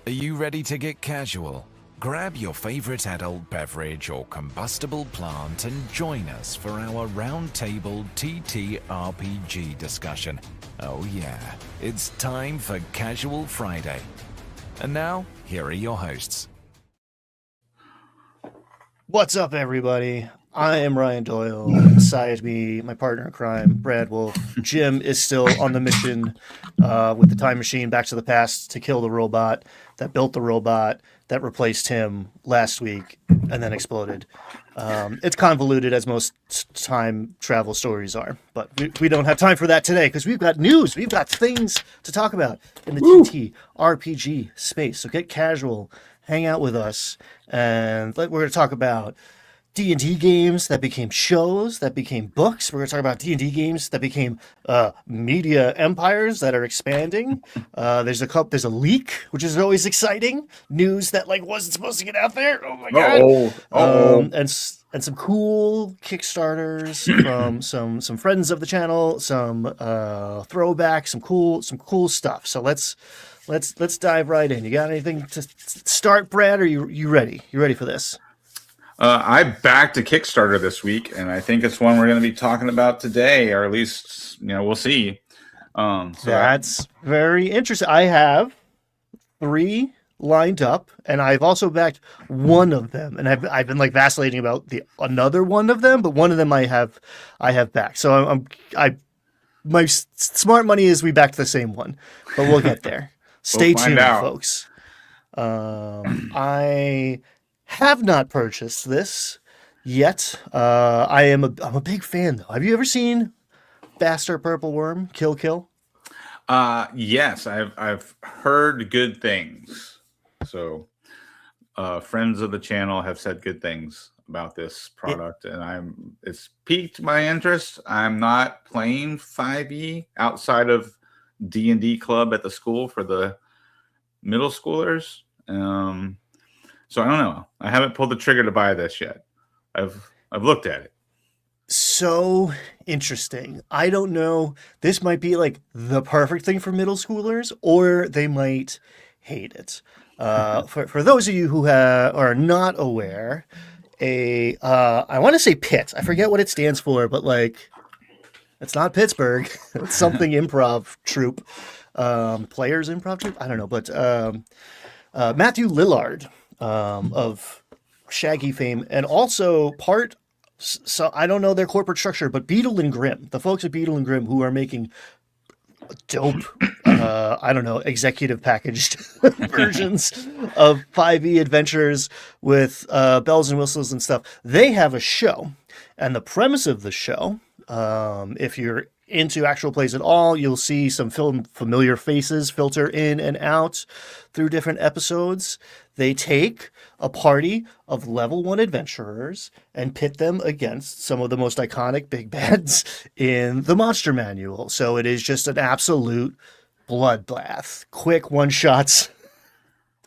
Are you ready to get casual? Grab your favorite adult beverage or combustible plant and join us for our roundtable TTRPG discussion. Oh yeah, it's time for Casual Friday. And now, here are your hosts. What's up, everybody? I am Ryan Doyle. Beside me, my partner in crime, Brad Wolf. Jim is still on the mission with the time machine back to the past to kill the robot that built the robot that replaced him last week and then exploded. It's convoluted, as most time travel stories are, but we don't have time for that today because we've got news. We've got things to talk about in the TT RPG space. So get casual, hang out with us, and we're going to talk about D&D games that became shows, that became books. We're going to talk about D&D games that became media empires that are expanding. There's a leak, which is always exciting. News that wasn't supposed to get out there. Oh my god! And some cool Kickstarters from some friends of the channel, some throwbacks, some cool stuff. So let's dive right in. You got anything to start, Brad? Or you ready? You ready for this? I backed a Kickstarter this week, and I think it's one we're going to be talking about today, or at least, we'll see. That's very interesting. I have 3 lined up, and I've also backed one of them, and I've been vacillating about another one of them, but one of them I have backed. So my smart money is we backed the same one, but we'll get there. Stay tuned, folks. I have not purchased this yet. I'm a big fan though. Have you ever seen Bastard Purple Worm Kill? Yes, I've heard good things. So friends of the channel have said good things about this product, and it's piqued my interest. I'm not playing 5e outside of D&D club at the school for the middle schoolers. So I don't know. I haven't pulled the trigger to buy this yet. I've looked at it. So interesting. I don't know. This might be the perfect thing for middle schoolers, or they might hate it. For those of you who are not aware, I want to say PIT. I forget what it stands for, but it's not Pittsburgh. It's something improv troupe. Players improv troupe. I don't know, but Matthew Lillard of Shaggy fame, and also so I don't know their corporate structure, but Beetle and Grimm, the folks at Beetle and Grimm who are making dope, I don't know, executive packaged versions of 5e adventures with bells and whistles and stuff. They have a show, and the premise of the show, if you're into actual plays at all, you'll see some familiar faces filter in and out through different episodes. They take a party of level 1 adventurers and pit them against some of the most iconic big bads in the monster manual. So it is just an absolute bloodbath. Quick one-shots.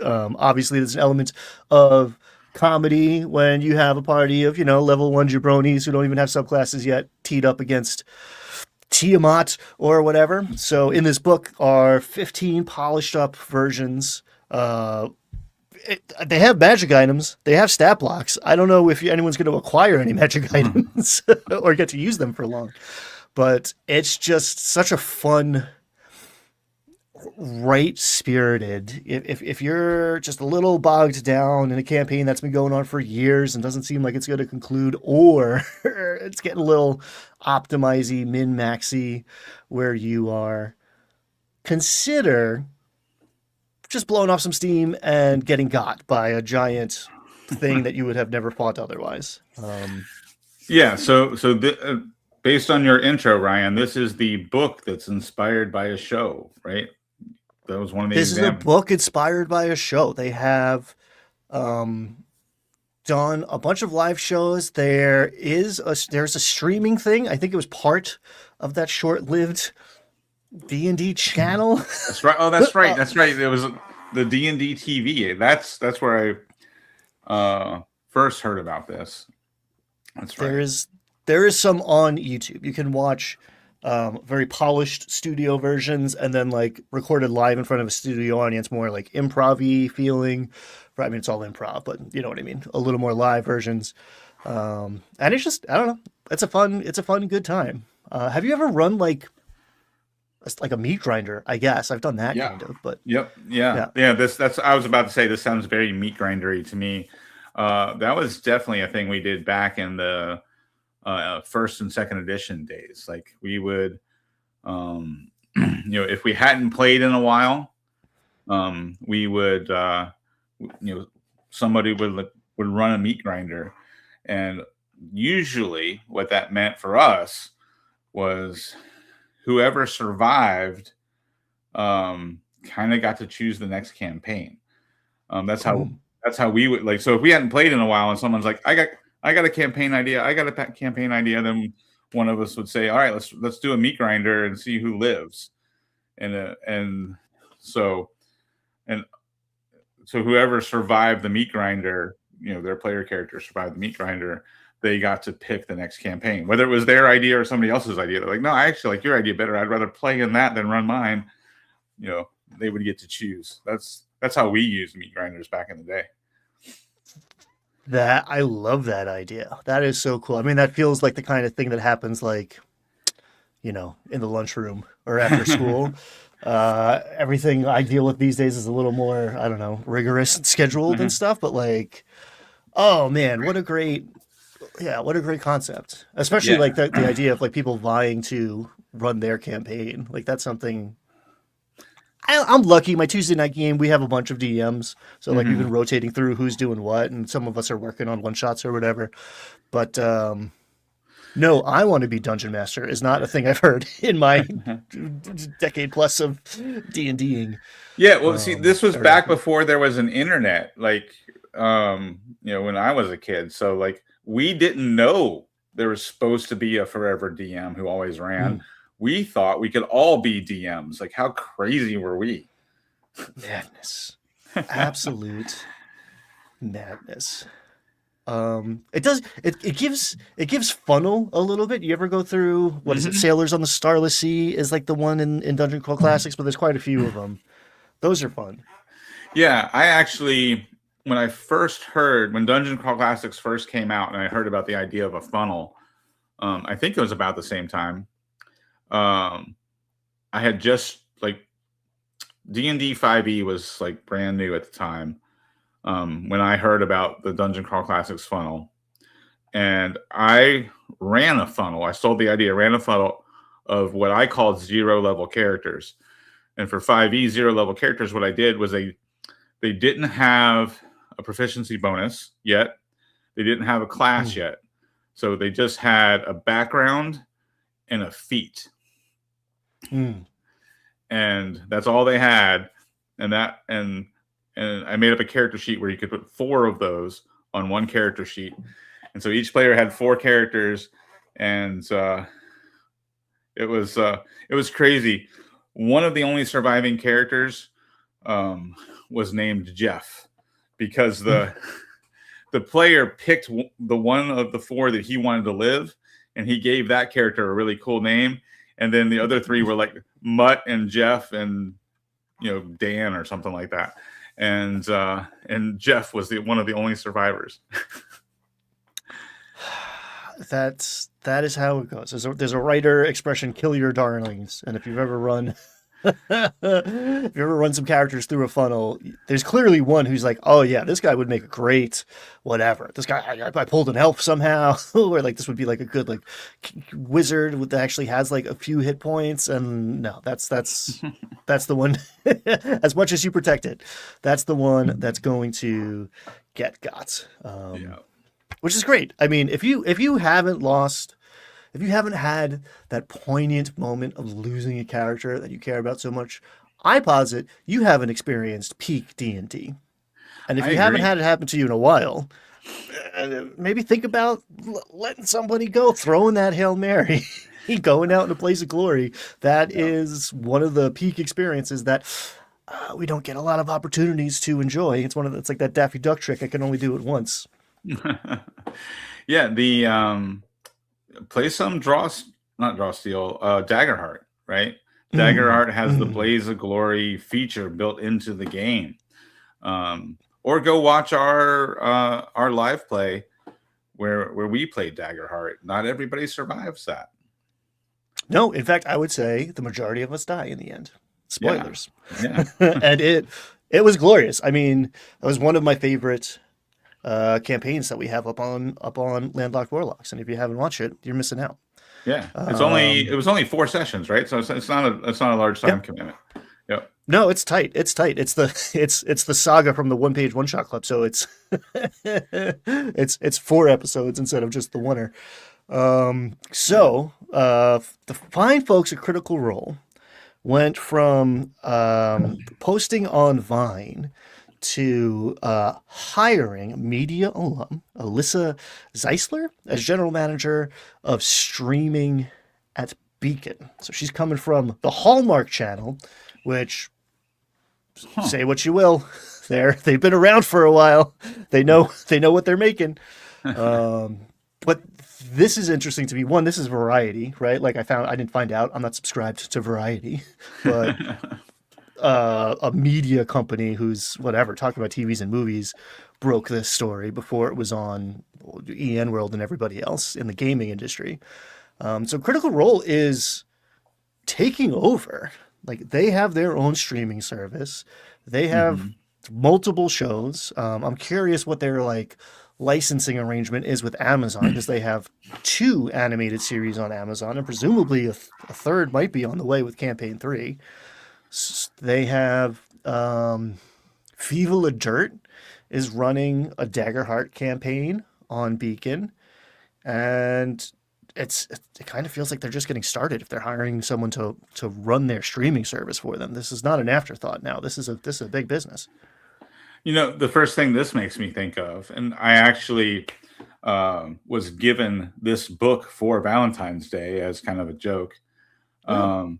Obviously, there's an element of comedy when you have a party of, level 1 jabronis who don't even have subclasses yet teed up against Tiamat or whatever. So in this book are 15 polished up versions. They have magic items. They have stat blocks. I don't know if anyone's going to acquire any magic items or get to use them for long, but it's just such a fun, right-spirited. If you're just a little bogged down in a campaign that's been going on for years and doesn't seem like it's going to conclude, or it's getting a little optimizy, min-maxy where you are, consider just blowing off some steam and getting got by a giant thing that you would have never fought otherwise. So based on your intro, Ryan, this is the book that's inspired by a show, right? That was one of the This examples. Is a book inspired by a show. They have done a bunch of live shows. There's a streaming thing. I think it was part of that short-lived D&D channel. That's right. Oh, that's right. That's right. It was the D&D TV. That's where I first heard about this. That's right. There is some on YouTube. You can watch very polished studio versions, and then like recorded live in front of a studio audience, more like improv-y feeling. I mean, it's all improv, but you know what I mean. A little more live versions, and it's just I don't know. It's a fun, good time. Have you ever run like a meat grinder? I guess I've done that Yeah. kind of, but Yep. Yeah. That's. I was about to say this sounds very meat grindery to me. That was definitely a thing we did back in the first and second edition days. Like we would, if we hadn't played in a while, we would, somebody would run a meat grinder, and usually what that meant for us was whoever survived kind of got to choose the next campaign. That's how we would like. So if we hadn't played in a while and someone's like, I got a campaign idea, then one of us would say, all right, let's do a meat grinder and see who lives. And so whoever survived the meat grinder, their player character survived the meat grinder, they got to pick the next campaign, whether it was their idea or somebody else's idea. They're like, no, I actually like your idea better. I'd rather play in that than run mine. They would get to choose. That's how we used meat grinders back in the day. I love that idea. That is so cool. I mean, that feels like the kind of thing that happens like, in the lunchroom or after school. Everything I deal with these days is a little more, I don't know, rigorous and scheduled and stuff, but like, oh man, what a great concept. Especially like the idea of like people vying to run their campaign. Like that's something I'm lucky. My Tuesday night game, we have a bunch of DMs. So like we've been rotating through who's doing what, and some of us are working on one shots or whatever. But no, I want to be dungeon master is not a thing I've heard in my decade plus of D&Ding. Yeah, well, see, this was back before there was an internet, like, when I was a kid. So, like, we didn't know there was supposed to be a forever DM who always ran. We thought we could all be DMs. Like, how crazy were we? Madness. Absolute madness. It gives funnel a little bit. You ever go through what is it? Sailors on the Starless Sea is like the one in Dungeon Crawl Classics, but there's quite a few of them. Those are fun. Yeah, I actually when Dungeon Crawl Classics first came out, and I heard about the idea of a funnel, I think it was about the same time. I had just like D&D 5e was like brand new at the time. When I heard about the Dungeon Crawl Classics funnel, and I ran a funnel. I sold the idea, ran a funnel of what I called 0 level characters. And for 5e 0 level characters, what I did was they didn't have a proficiency bonus yet. They didn't have a class yet. So they just had a background and a feat. And that's all they had. And I made up a character sheet where you could put 4 of those on one character sheet. And so each player had 4 characters, and it was crazy. One of the only surviving characters was named Jeff, because the player picked the one of the 4 that he wanted to live, and he gave that character a really cool name. And then the other 3 were like Mutt and Jeff and Dan or something like that. And Jeff was one of the only survivors. That is how it goes. There's a writer expression, kill your darlings. And if you've ever run some characters through a funnel, there's clearly one who's like, oh yeah, this guy would make a great whatever. This guy, I pulled an elf somehow, or like this would be like a good like wizard that actually has like a few hit points. And no, that's the one. As much as you protect it, that's the one that's going to get got. Which is great. I mean, if you haven't had that poignant moment of losing a character that you care about so much, I posit you haven't experienced peak D&D. And if you haven't had it happen to you in a while, maybe think about letting somebody go, throwing that Hail Mary, going out in a place of glory. That is one of the peak experiences that we don't get a lot of opportunities to enjoy. It's like that Daffy Duck trick. I can only do it once. Yeah, the play some, draw not Draw Steel, Daggerheart, right? Mm, Daggerheart has the mm. Blaze of Glory feature built into the game. Or go watch our live play where we played Daggerheart. Not everybody survives that. No, in fact, I would say the majority of us die in the end. Yeah, Spoilers. yeah. And it was glorious. I mean, that was one of my favorite campaigns that we have up on Landlocked Warlocks. And if you haven't watched it, you're missing out. Yeah, it Um, was only 4 sessions, right? So it's not a large yeah. time commitment. Yep. No, it's tight. It's tight. It's the saga from the one page one shot club. So it's it's 4 episodes instead of just the oneer. The fine folks at Critical Role went from posting on Vine to hiring media alum Alyssa Zeisler as general manager of streaming at Beacon. So she's coming from the Hallmark channel, which say what you will, they've been around for a while. They know what they're making. But this is interesting to me. One, this is Variety, right? Like I didn't find out. I'm not subscribed to Variety, but a media company who's whatever talking about TVs and movies broke this story before it was on EN World and everybody else in the gaming industry. So Critical Role is taking over. Like they have their own streaming service. They have Mhm. multiple shows. I'm curious what their like licensing arrangement is with Amazon because they have 2 animated series on Amazon and presumably a third might be on the way with Campaign 3. They have Feeble of Dirt is running a Daggerheart campaign on Beacon, and it kind of feels like they're just getting started if they're hiring someone to run their streaming service for them. This is not an afterthought now. This is a big business. The first thing this makes me think of, and I actually was given this book for Valentine's Day as kind of a joke. Oh, Um,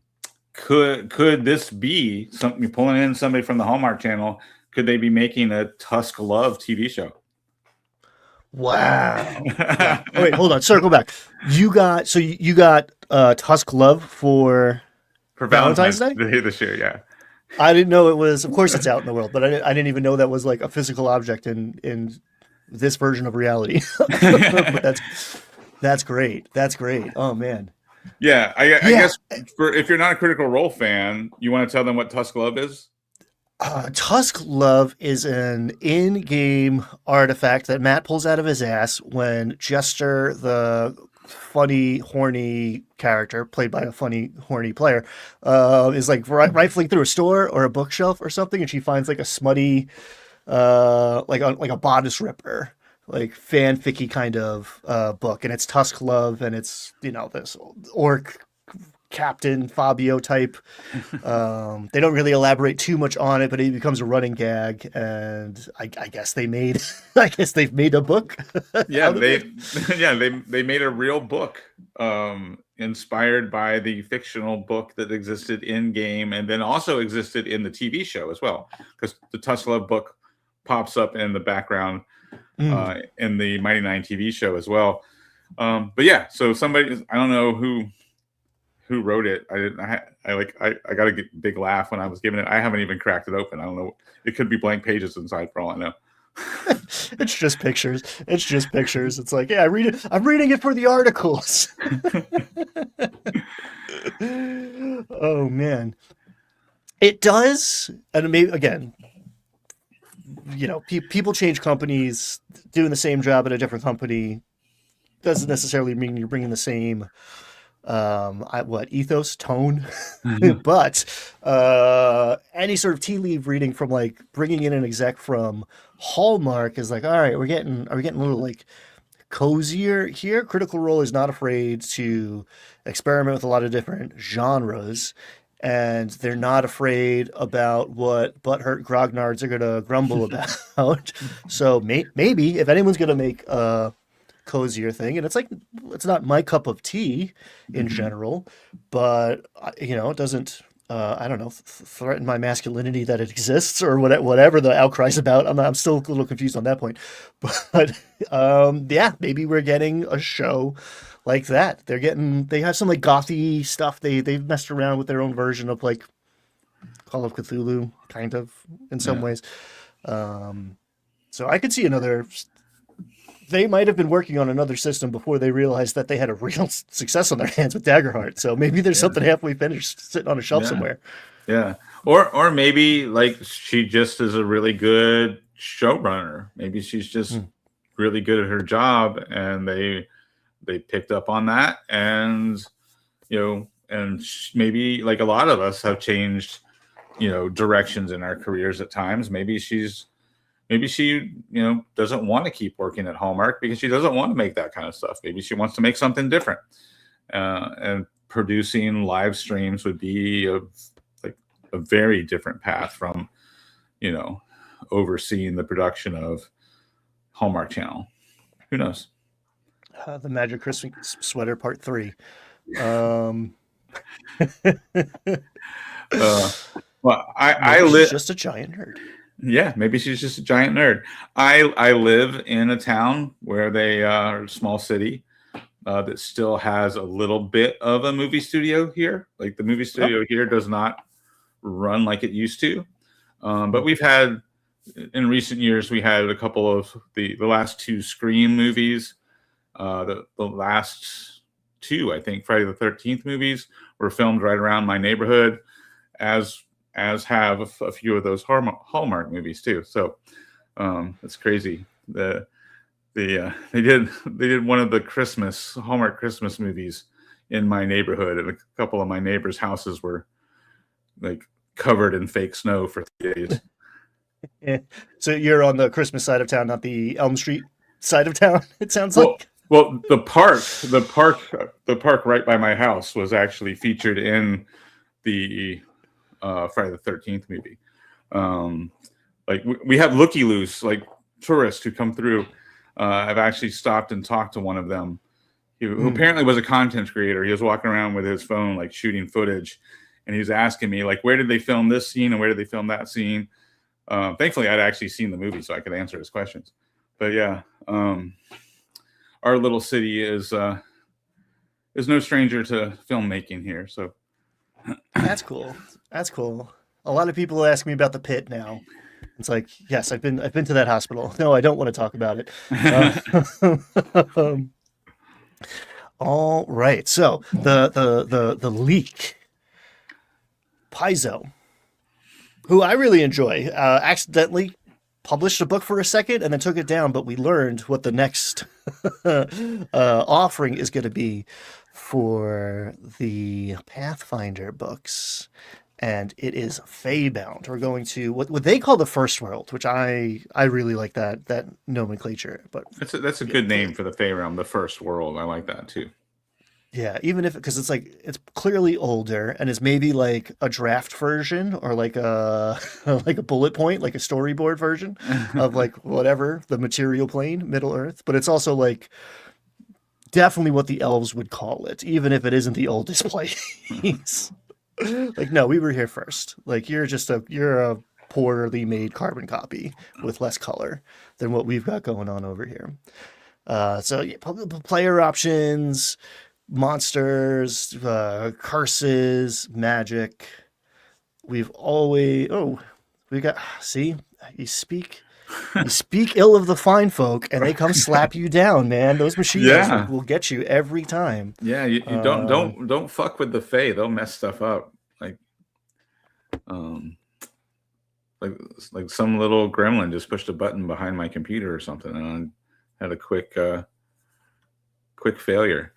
could this be something pulling in somebody from the Hallmark Channel? Could they be making a Tusk Love TV show? wow. Wow. Oh wait, hold on. Circle back. You got Tusk Love for For Valentine's Valentine's Day? Day this year? Yeah. I didn't know it was. Of course, it's out in the world, but I didn't even know that was like a physical object in this version of reality. But that's great. That's great. Oh man. Yeah, I Yeah. guess if you're not a Critical Role fan, you want to tell them what Tusk Love is? Tusk Love is an in-game artifact that Matt pulls out of his ass when Jester, the funny, horny character played by a funny, horny player, is like rifling through a store or a bookshelf or something, and she finds like a smutty, like a bodice ripper, like fanficky kind of book, and it's Tusk Love, and it's this orc Captain Fabio type. They don't really elaborate too much on it, but it becomes a running gag, and I guess they made, I guess they've made a book Yeah, out of it. they made a real book inspired by the fictional book that existed in game and then also existed in the TV show as well, because the Tusk Love book pops up in the background Mm. in the Mighty Nine TV show as well. But yeah, so somebody, I don't know who wrote it. I got a big laugh when I was giving it. I haven't even cracked it open. I don't know. It could be blank pages inside for all I know. It's just pictures. It's just pictures. It's like, yeah, I read it. I'm reading it for the articles. Oh man, it does. And maybe again, people change companies. Doing the same job at a different company doesn't necessarily mean you're bringing the same ethos tone. But any sort of tea leaf reading from like bringing in an exec from Hallmark is like, all right, are we getting a little like cozier here? Critical Role is not afraid to experiment with a lot of different genres, and they're not afraid about what butthurt grognards are going to grumble about. So maybe if anyone's going to make a cozier thing, and it's not my cup of tea in Mhm. general, but it doesn't I don't know, threaten my masculinity that it exists or whatever the outcry's about. I'm still a little confused on that point, but yeah, maybe we're getting a show like that. They have some like gothy stuff. They've messed around with their own version of like Call of Cthulhu, kind of in some Yeah. ways. So I could see another. They might have been working on another system before they realized that they had a real success on their hands with Daggerheart. So maybe there's Yeah. something halfway finished sitting on a shelf Yeah. somewhere. Yeah. Or maybe like she just is a really good showrunner. Maybe she's just really good at her job, and they picked up on that, and maybe like a lot of us have changed, directions in our careers at times. Maybe she doesn't want to keep working at Hallmark because she doesn't want to make that kind of stuff. Maybe she wants to make something different, and producing live streams would be a very different path from overseeing the production of Hallmark Channel. Who knows? The Magic Christmas Sweater Part 3. Well, I Maybe she's live. just a giant nerd. Yeah, maybe she's just a giant nerd. I live in a town where they are a small city that still has a little bit of a movie studio here. Like the movie studio here does not run like it used to. But we've had, in recent years, we had a couple of the last two Scream movies. The last two, I think, Friday the 13th movies were filmed right around my neighborhood, as have a few of those Hallmark movies too. So it's crazy. They did one of the Hallmark Christmas movies in my neighborhood, and a couple of my neighbors' houses were like covered in fake snow for 3 days. Yeah. So you're on the Christmas side of town, not the Elm Street side of town, it sounds like. Well, the park right by my house was actually featured in the Friday the 13th movie. Like we have looky-loos, like tourists who come through. I've actually stopped and talked to one of them who apparently was a content creator. He was walking around with his phone, like shooting footage, and he was asking me, like, where did they film this scene and where did they film that scene? Thankfully, I'd actually seen the movie, so I could answer his questions. But yeah, our little city is no stranger to filmmaking here. So That's cool. That's cool. A lot of people ask me about the pit now. It's like, yes, I've been to that hospital. No, I don't want to talk about it. All right. So the leak, Paizo, who I really enjoy, accidentally published a book for a second and then took it down, but we learned what the next offering is going to be for the Pathfinder books. And it is Feybound. We're going to what they call the First World, which I really like that nomenclature. But that's a good name for the Fey realm, the First World. I like that too. yeah, even if because it's clearly older and is maybe like a draft version or like a like a bullet point, like a storyboard version of like whatever the material plane, Middle Earth. But it's also like definitely what the elves would call it, even if it isn't the oldest place. Like, no, we were here first. Like, you're a poorly made carbon copy with less color than what we've got going on over here. So yeah, player options, monsters, curses, magic. We got, see, you speak ill of the fine folk and they come slap you down, man. Those machines will get you every time. Yeah, you don't fuck with the Fae. They'll mess stuff up. Like some little gremlin just pushed a button behind my computer or something, and I had a quick failure.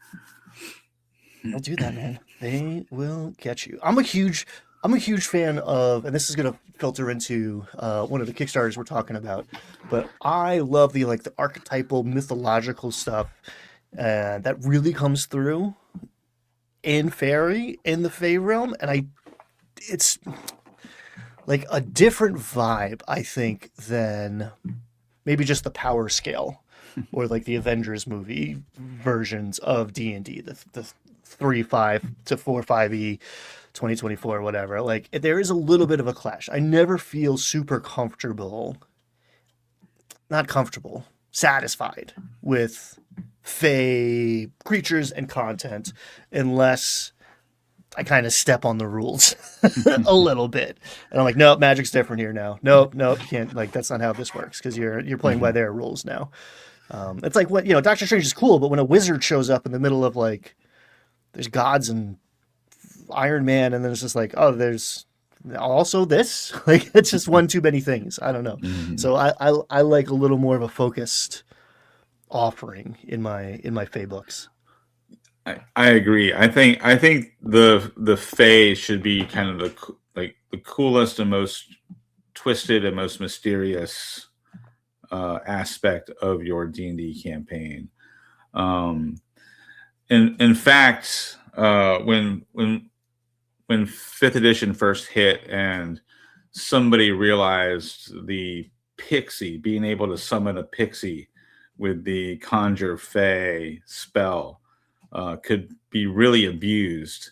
They'll do that, man. They will get you. I'm a huge fan of, and this is going to filter into one of the Kickstarters we're talking about, but I love the archetypal mythological stuff that really comes through in Fairy, in the Fey realm, and it's like a different vibe, I think, than maybe just the power scale or like the Avengers movie versions of D&D, the 3.5 to 4.5e 2024, whatever. Like there is a little bit of a clash. I never feel super comfortable, not comfortable, satisfied with Fey creatures and content unless I kind of step on the rules a little bit. And I'm like, nope, Magic's different here now. Nope, can't. Like that's not how this works because you're playing by their rules now. It's like what Doctor Strange is cool, but when a wizard shows up in the middle of like, there's gods and Iron Man, and then it's just like, oh, there's also this. Like it's just one too many things. I don't know. So I like a little more of a focused offering in my Fey books. I agree. I think the Fae should be kind of the coolest and most twisted and most mysterious aspect of your D&D campaign. In fact, when 5th edition first hit and somebody realized the pixie, being able to summon a pixie with the Conjure Fae spell, could be really abused.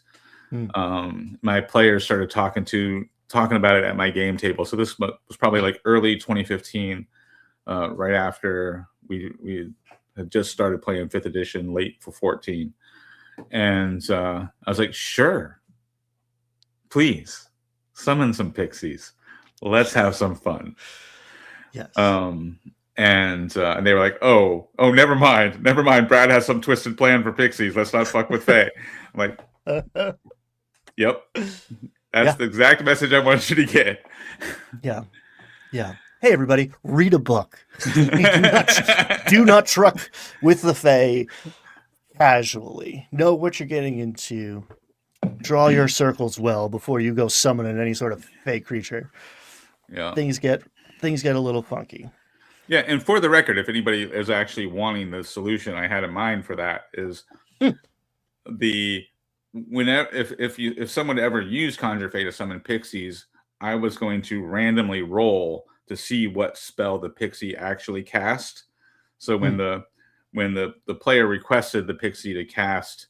My players started talking about it at my game table. So this was probably like early 2015, right after we had just started playing 5th edition, late for 14. And I was like, sure, please summon some pixies. Let's have some fun. Yes. And they were like, oh, never mind. Brad has some twisted plan for pixies. Let's not fuck with Fae. I'm like, yep. That's the exact message I want you to get. Yeah. Hey, everybody, read a book. do not truck with the Fae casually. Know what you're getting into. Draw your circles well before you go summoning any sort of Fae creature. Yeah. Things get a little funky. Yeah, and for the record, if anybody is actually wanting the solution I had in mind for that is if someone ever used Conjure Fae to summon pixies, I was going to randomly roll to see what spell the pixie actually cast. So when the player requested the pixie to cast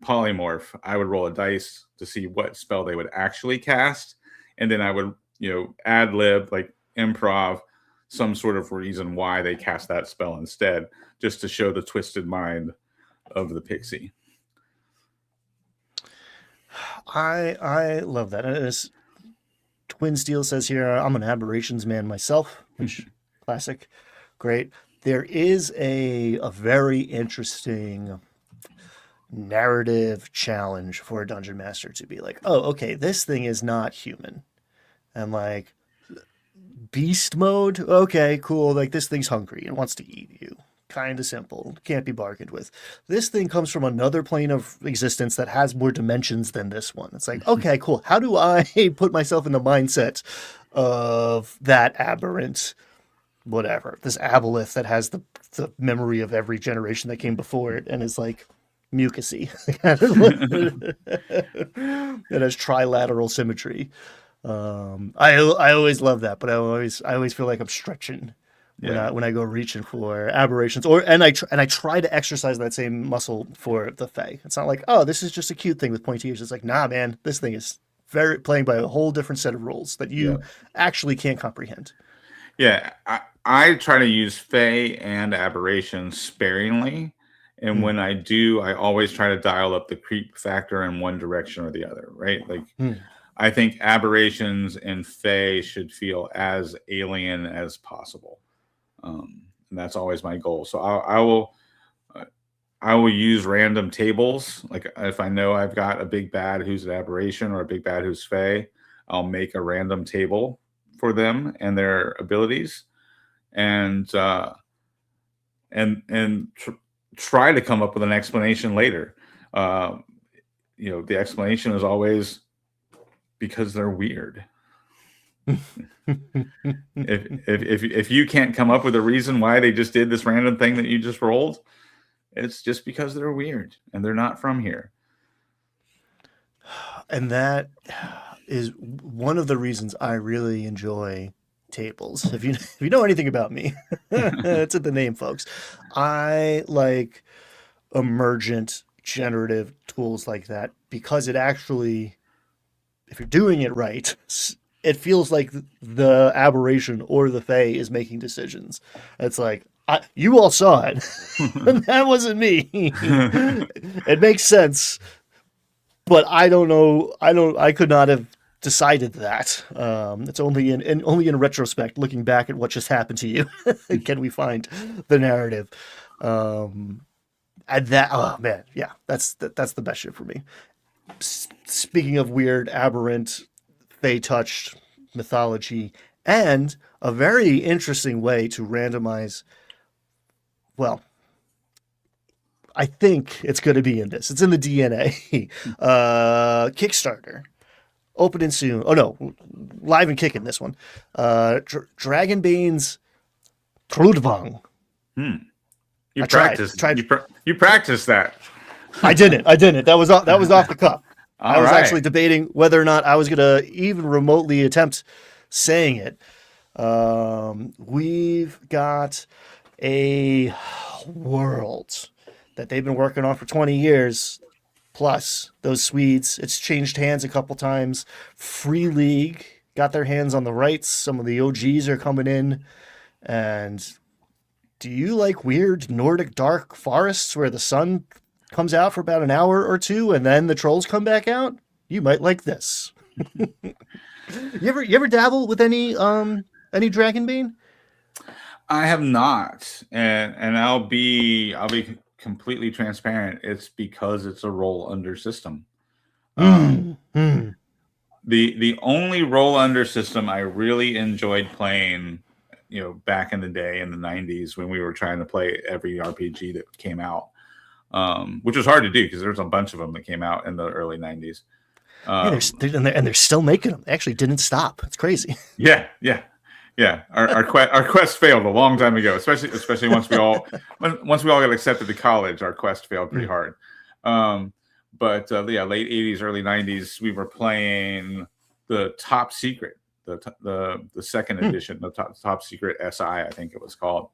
Polymorph, I would roll a dice to see what spell they would actually cast, and then I would ad lib, like improv, some sort of reason why they cast that spell instead, just to show the twisted mind of the pixie. I love that. And as Twin Steel says here, I'm an aberrations man myself, which classic, great. There is a very interesting narrative challenge for a dungeon master to be like, oh, okay, this thing is not human, and like, beast mode, okay, cool, like this thing's hungry and wants to eat you. Kind of simple, can't be bargained with. This thing comes from another plane of existence that has more dimensions than this one. It's like, okay, cool, how do I put myself in the mindset of that aberrant whatever, this aboleth that has the memory of every generation that came before it and is like mucusy. It has trilateral symmetry. I always love that, but I always feel like I'm stretching when I go reaching for aberrations, and I try to exercise that same muscle for the Fae. It's not like, oh, this is just a cute thing with pointy ears. It's like, nah, man, this thing is playing by a whole different set of rules that you actually can't comprehend. Yeah, I try to use Fae and aberrations sparingly, and when I do, I always try to dial up the creep factor in one direction or the other, right? Like, I think aberrations and Fae should feel as alien as possible, and that's always my goal. So I will use random tables. Like if I know I've got a big bad who's an aberration or a big bad who's Fae, I'll make a random table for them and their abilities, and try to come up with an explanation later. The explanation is always because they're weird. if you can't come up with a reason why they just did this random thing that you just rolled, it's just because they're weird and they're not from here. And that is one of the reasons I really enjoy tables. If you know anything about me, it's in the name, folks. I like emergent generative tools like that because it actually if you're doing it right, it feels like the aberration or the Fae is making decisions. It's like, you all saw it. That wasn't me. It makes sense, but I don't know. I could not have decided that. It's only in retrospect, looking back at what just happened to you, can we find the narrative. And that, oh man, yeah, that's the best shit for me. Speaking of weird, aberrant, Fey touched mythology, and a very interesting way to randomize. Well, I think it's going to be in this. It's in the DNA. Kickstarter. Opening soon. Oh no, live and kicking this one. Dragonbane's Trudvang. You practiced. You practiced that. I didn't. That was off the cuff. I was right. actually debating whether or not I was gonna even remotely attempt saying it. We've got a world that they've been working on for 20 years. Plus those Swedes, it's changed hands a couple times. Free League got their hands on the rights. Some of the OGs are coming in. And do you like weird Nordic dark forests where the sun comes out for about an hour or two and then the trolls come back out? You might like this. You ever dabble with any Dragonbane? I have not, and I'll be completely transparent. It's because it's a roll under system. The only roll under system I really enjoyed playing, back in the day in the 90s when we were trying to play every RPG that came out, which was hard to do because there's a bunch of them that came out in the early 90s. And they're still making them. They actually didn't stop. It's crazy. Yeah. Our quest failed a long time ago, especially once we all got accepted to college. Our quest failed pretty hard. But late 80s, early 90s, we were playing the Top Secret, the second edition, the Top Secret SI, I think it was called.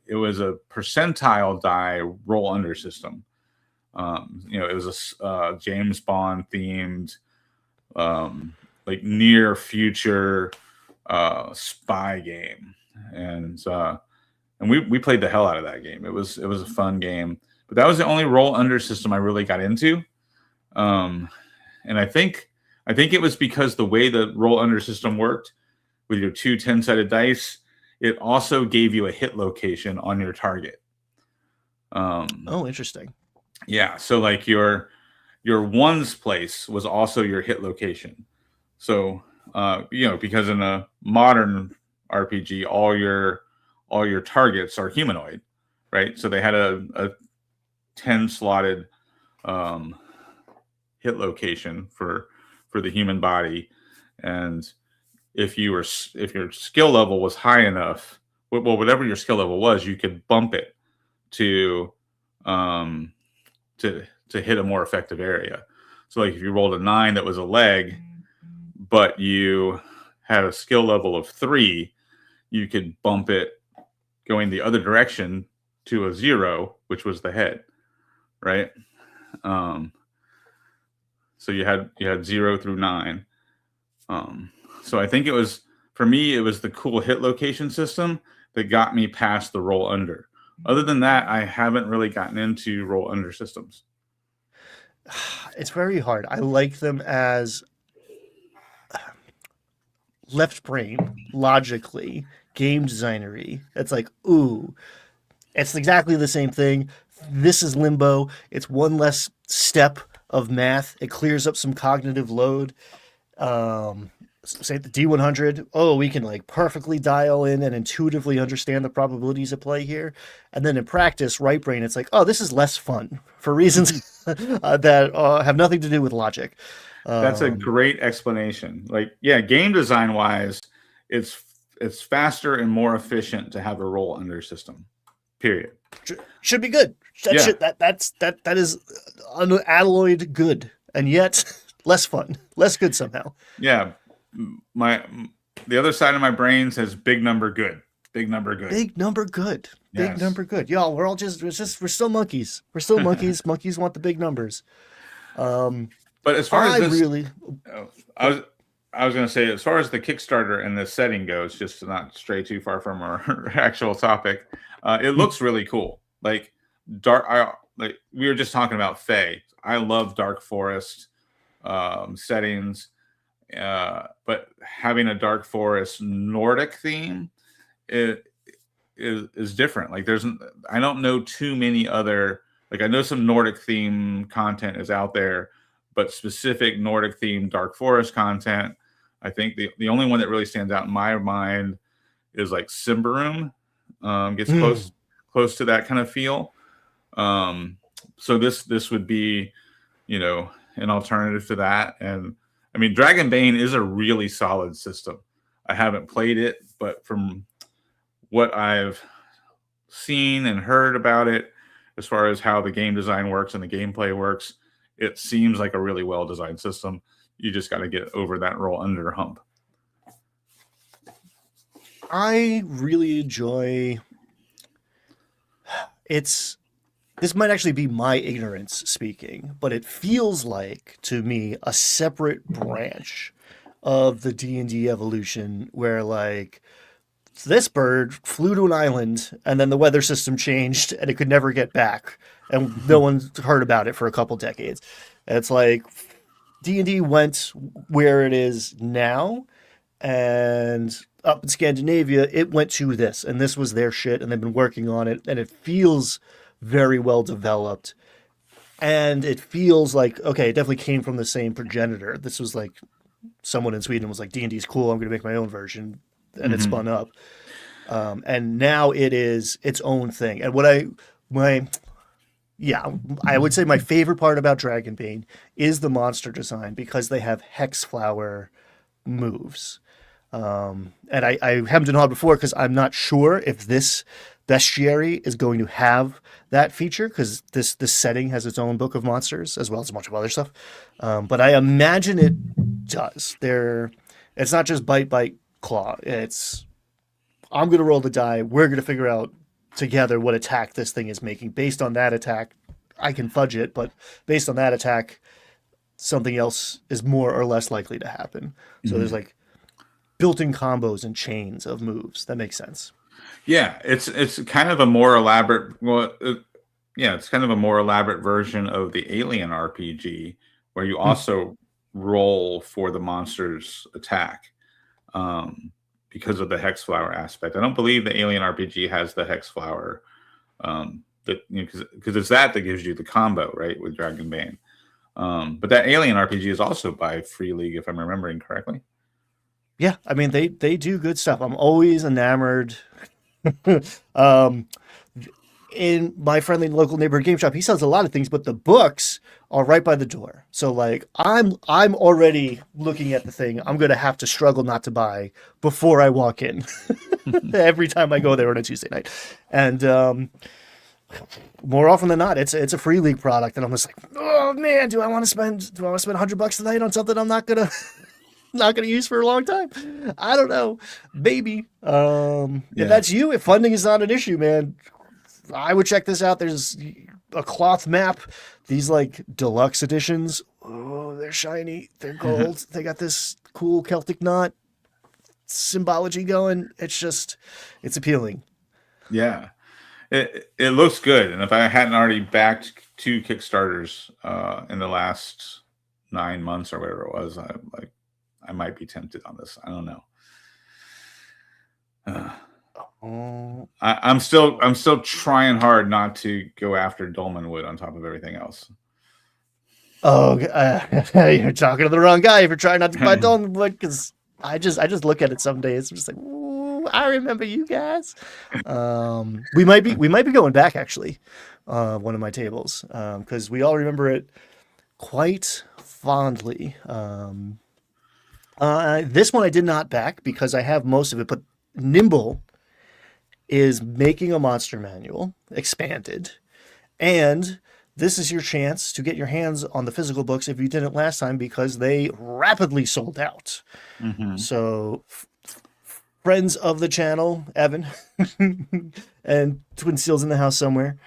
It was a percentile die roll under system. It was a James Bond themed, like near future spy game, and we played the hell out of that game. It was a fun game, but that was the only roll under system I really got into. And I think it was because the way the roll under system worked with your 2 10-sided dice, it also gave you a hit location on your target. Oh, interesting. Yeah, so like your ones place was also your hit location. So because in a modern RPG, all your targets are humanoid, right? So they had a 10 slotted hit location for the human body, and if your skill level was high enough, well, whatever your skill level was, you could bump it to hit a more effective area. So like if you rolled a 9 that was a leg, but you had a skill level of 3, you could bump it going the other direction to a 0, which was the head, right? So you had 0 through 9. So I think for me, it was the cool hit location system that got me past the roll under. Other than that, I haven't really gotten into roll under systems. It's very hard. I like them as left brain, logically, game designery. It's like, ooh, it's exactly the same thing. This is Limbo. It's one less step of math. It clears up some cognitive load. Say the D100. Oh, we can like perfectly dial in and intuitively understand the probabilities at play here. And then in practice, right brain, it's like, oh, this is less fun for reasons that have nothing to do with logic. That's a great explanation. Like, yeah, game design wise, it's faster and more efficient to have a roll under system. Period. Should be good. That is unalloyed good, and yet less fun, less good somehow. Yeah, the other side of my brain says big number good. Big number good. Big number good. Big Yes. number good. Y'all, we're still monkeys. We're still monkeys. Monkeys want the big numbers. But as far as I this, really, oh, I was going to say, as far as the Kickstarter and the setting goes, just to not stray too far from our actual topic, it looks really cool. Like like we were just talking about Fae. I love dark forest settings, but having a dark forest Nordic theme is different. Like I don't know too many other. Like I know some Nordic theme content is out there, but specific Nordic theme dark forest content, I think the only one that really stands out in my mind is like Symbaroum. Gets close to that kind of feel. So this would be, an alternative to that. And I mean, Dragonbane is a really solid system. I haven't played it, but from what I've seen and heard about it, as far as how the game design works and the gameplay works, it seems like a really well-designed system. You just got to get over that roll under hump. I really enjoy. This might actually be my ignorance speaking, but it feels like to me a separate branch of the D&D evolution where like this bird flew to an island and then the weather system changed and it could never get back and no one's heard about it for a couple decades. It's like D&D went where it is now, and up in Scandinavia it went to this, and this was their shit, and they've been working on it, and it feels very well developed. And it feels like, okay, it definitely came from the same progenitor. This was like someone in Sweden was like, D&D is cool, I'm going to make my own version, and it spun up. And now it is its own thing. And I would say my favorite part about Dragonbane is the monster design, because they have Hexflower moves. And I haven't done it before because I'm not sure if this bestiary is going to have that feature, because this setting has its own book of monsters as well as a bunch of other stuff. But I imagine it does. It's not just bite, claw. It's I'm going to roll the die. We're going to figure out together what attack this thing is making. Based on that attack, I can fudge it, but based on that attack, something else is more or less likely to happen. So there's like built-in combos and chains of moves. That makes sense. Yeah, it's kind of a more elaborate. It's kind of a more elaborate version of the Alien RPG, where you also roll for the monster's attack, because of the Hexflower aspect. I don't believe the Alien RPG has the Hexflower, because it's that gives you the combo, right, with Dragonbane. But that Alien RPG is also by Free League, if I'm remembering correctly. Yeah, I mean they do good stuff. I'm always enamored. In my friendly local neighborhood game shop, he sells a lot of things, but the books are right by the door. So like I'm already looking at the thing I'm gonna have to struggle not to buy before I walk in every time I go there on a Tuesday night. And more often than not, it's a Free League product, and I'm just like, oh man, do I want to spend $100 tonight on something I'm not gonna use for a long time? I don't know. Maybe. If that's you, if funding is not an issue, man, I would check this out. There's a cloth map. These like deluxe editions. Oh, they're shiny. They're gold. They got this cool Celtic knot symbology going. It's appealing. Yeah. It looks good. And if I hadn't already backed 2 Kickstarters in the last 9 months or whatever it was, I might be tempted on this. I don't know. I'm still trying hard not to go after Dolmenwood on top of everything else. Oh, you're talking to the wrong guy if you're trying not to buy Dolmenwood, because I just look at it some days. I'm just like, ooh, I remember you guys. We might be going back actually. One of my tables, because we all remember it quite fondly. This one I did not back because I have most of it, but Nimble is making a monster manual, expanded, and this is your chance to get your hands on the physical books if you didn't last time, because they rapidly sold out. So friends of the channel, Evan, and Twin Seals in the house somewhere,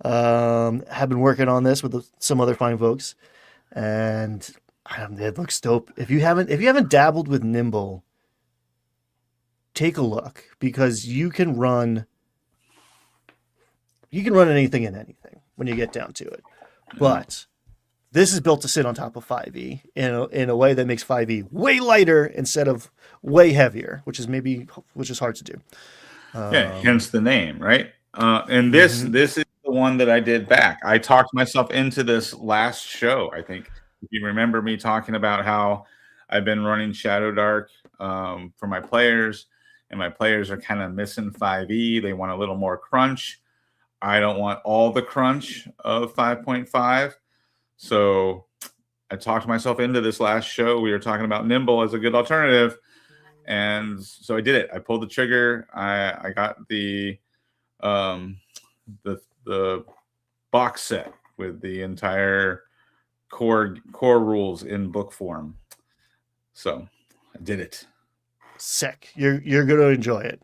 have been working on this with some other fine folks, and It looks dope. If you haven't dabbled with Nimble, take a look because you can run anything and anything when you get down to it. But this is built to sit on top of 5e in a way that makes 5e way lighter instead of way heavier, which is hard to do. Yeah, hence the name, right? And Mhm. this is the one that I did back. I talked myself into this last show. I think if you remember me talking about how I've been running Shadowdark for my players, and my players are kind of missing 5e. They want a little more crunch. I don't want all the crunch of 5.5. So I talked myself into this last show. We were talking about Nimble as a good alternative. And so I did it. I pulled the trigger. I got um, the box set with the entire core rules in book form. So I did it. Sick. You're going to enjoy it.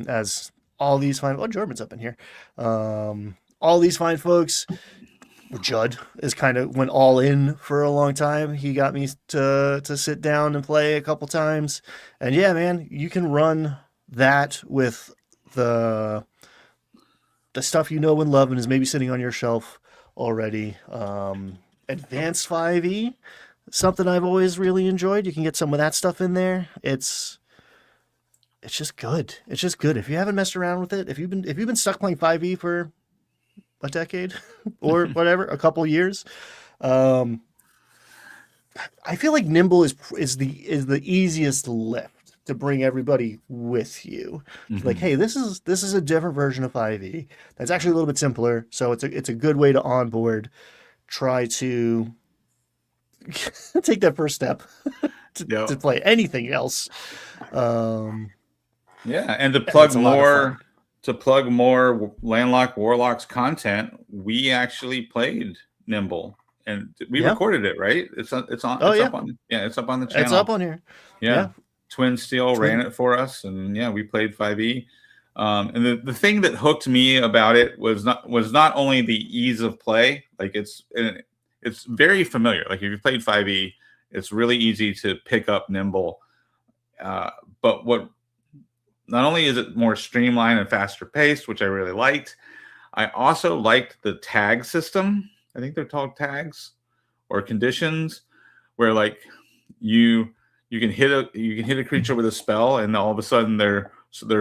As all these fine, Jordan's up in here. All these fine folks. Judd is kind of went all in for a long time. He got me to sit down and play a couple times, and yeah, man, you can run that with the stuff you know and love and is maybe sitting on your shelf already. Advanced 5e, something I've always really enjoyed. You can get some of that stuff in there. It's just good. It's just good. If you haven't messed around with it, if you've been stuck playing 5e for a decade or whatever, a couple years, um, I feel like Nimble is the easiest lift to bring everybody with you. Like, Mhm. hey, this is a different version of 5e that's actually a little bit simpler. So it's a good way to onboard. Try to take that first step to Yeah. play anything else. Um, Yeah, and to and plug it's a lot of fun. more Landlocked Warlocks content, we actually played Nimble and we Yeah. recorded it, right? Oh It's yeah. up on it's up on the It's up channel. on here. Yeah. Yeah. Twin Steel ran Twin. it for us, and yeah, we played 5e. And the thing that hooked me about it was not only the ease of play, like it's very familiar. Like if you played 5e, it's really easy to pick up Nimble. Uh, but what not only is it more streamlined and faster paced, which I really liked, I also liked the tag system. I think they're called tags or conditions, where like you you can hit a creature with a spell, and all of a sudden they're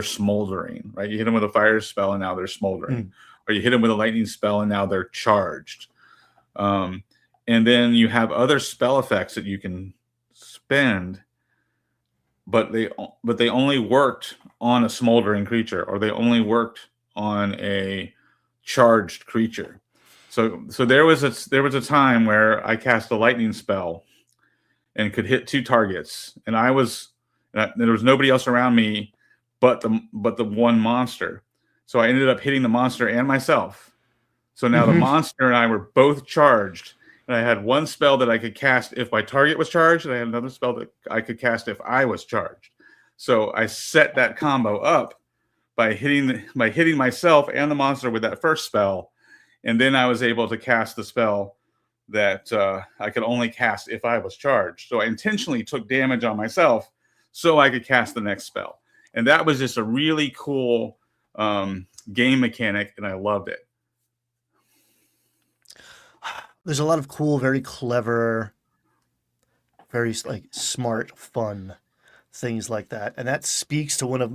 smoldering. Right, you hit them with a fire spell, and now they're smoldering, Mm. or you hit them with a lightning spell, and now they're charged. Um, and then you have other spell effects that you can spend, but they only worked on a smoldering creature, or they only worked on a charged creature. So there was a time where I cast a lightning spell and could hit two targets, and there was nobody else around me but the one monster. So I ended up hitting the monster and myself. So now the Hmm. monster and I were both charged, and I had one spell that I could cast if my target was charged, and I had another spell that I could cast if I was charged. So I set that combo up by hitting myself and the monster with that first spell, and then I was able to cast the spell that I could only cast if I was charged. So I intentionally took damage on myself so I could cast the next spell, and that was just a really cool game mechanic, and I loved it. There's a lot of cool, very clever, very like smart, fun things like that, and that speaks to one of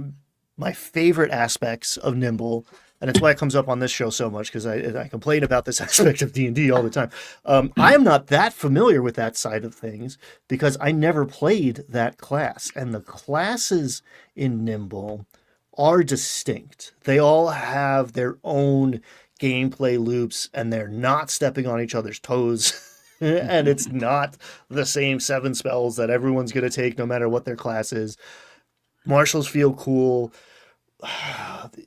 my favorite aspects of Nimble, and it's why it comes up on this show so much because I complain about this aspect of D&D all the time. I am not that familiar with that side of things because I never played that class, and the classes in Nimble are distinct. They all have their own gameplay loops, and they're not stepping on each other's toes. And it's not the same seven spells that everyone's going to take no matter what their class is. Marshals feel cool.